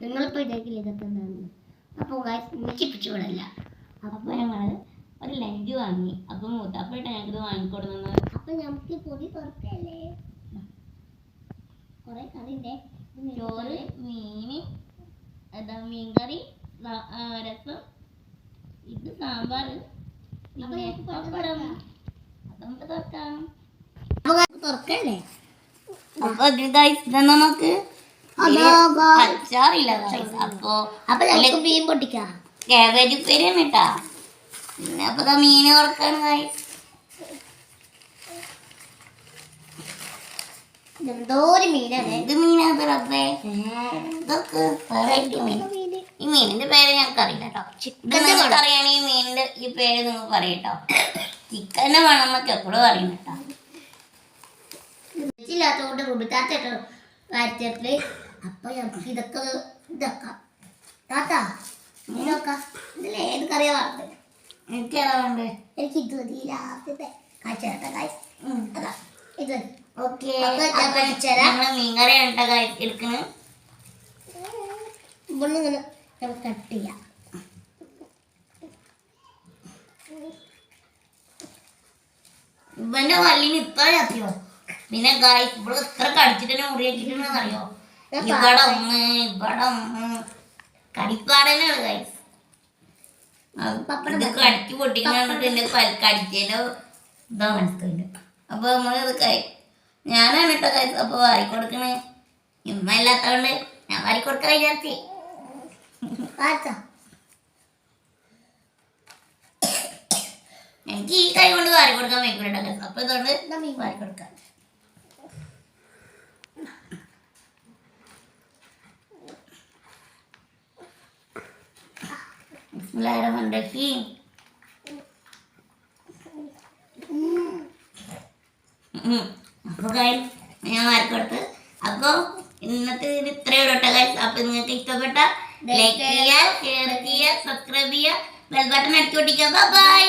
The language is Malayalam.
നിങ്ങളിപ്പോൾ ഇതേക്കില്ല ഇതൊക്കെ എന്താണ്. അപ്പോൾ മുച്ചിപ്പിച്ചുകൂടല്ല. അപ്പോൾ ഞങ്ങൾ ഒരു ലഞ്ച് വാങ്ങി. അപ്പോൾ മൂത്താപ്പേട്ട ഞങ്ങൾക്ക് വാങ്ങിക്കൊടുന്നത്. അപ്പോൾ നമുക്ക് പൊടി തുറക്കല്ലേ. കുറേ കറിൻ്റെ ചോറ്, മീൻ, മീൻകറി, രസം, ഇത് സാമ്പാർ, പിന്നെ പപ്പടം. അത് നമുക്ക് തുറക്കാം. തുറക്കല്ലേ. അപ്പൊ ഇതെന്നാ നോക്ക്, അച്ചാറില്ല. അപ്പൊ മീൻ പൊട്ടിക്കാം. കാബേജ് ഉപ്പേരിയാണ് കേട്ടാ. പിന്നെ അപ്പൊ മീന് തുറക്കാണ്. എന്തോ ഒരു മീനാണ്. ഇത് മീനാണ് റബ്ബേ. ഇതൊക്കെ വെറൈറ്റി മീൻ. ഈ മീനിന്റെ പേര് ഞങ്ങൾക്ക് അറിയില്ല കേട്ടോ. നിങ്ങൾക്ക് അറിയണേ ഈ മീനിന്റെ ഈ പേര് നിങ്ങൾ പറയട്ടോ. ചിക്കന്റെ വേണമെന്നൊക്കെ എപ്പോഴും അറിയണം കേട്ടോ. ഇല്ലാത്തതുകൊണ്ട് റുബിത്താത്ത വാരത്തില്. അപ്പൊ നമുക്ക് ഇതൊക്കെ ഇതാക്കാം. താത്താ നോക്കാം. ഇതിൽ ഏത് കറിയാ വാർത്തത്? എനിക്ക് ഏതാ വേണ്ടേ? എനിക്ക് ഇത് മതി. ലാഭത്തെ കാഴ്ച അതാ ഇത്. ഓക്കെ, ഞങ്ങള് മീൻകറി എടുക്കണ്. ഇങ്ങനെ നമുക്ക് കട്ട് ചെയ്യാം. ഇവന്റെ വല്ലിന് ഇത്ര ചത്തിയോ. പിന്നെ ഇവിടെ ഇത്ര കടിച്ചിട്ട് മുറിയാക്കിട്ടുണ്ടെന്ന് അറിയോ. ഇവിടെ കടിപ്പാടനാണ് ഗായ്സ്. ഇതൊക്കെ അടിച്ചു പൊട്ടിക്കണ്ടിട്ട് എന്റെ കടിച്ചേലോ ഇതാ മനസ്സിലായില്ല. അപ്പൊ നമ്മളിത് ഞാനാണ് കേട്ടോ ഗായ്സ്. അപ്പൊ വാരിക്കൊടുക്കണേ. ഇമ്മ ഇല്ലാത്തതുകൊണ്ട് ഞാൻ വാരിക്കൊടുക്കാൻ വിചാരിച്ചേ. എനിക്ക് ഈ കൈ കൊണ്ട് വാരിക്കൊടുക്കാൻ വേണ്ടിട്ടോ ഗായ്സ്. അപ്പൊ ഇതുകൊണ്ട് വാരിക്കൊടുക്കാം. അപ്പൊ ഞാൻ വാരിക്കൊടുത്ത്. അപ്പൊ ഇന്നത്തെ ഇത്രയും കേട്ടോ ഗൈസ്. അപ്പൊ നിങ്ങൾക്ക് ഇഷ്ടപ്പെട്ട ലൈക്ക് ചെയ്യുക, ഷെയർ ചെയ്യുക, സബ്സ്ക്രൈബ് ചെയ്യുക, ബെൽ ബട്ടൺ അടിച്ചു പൊട്ടിക്കുക. ബൈ.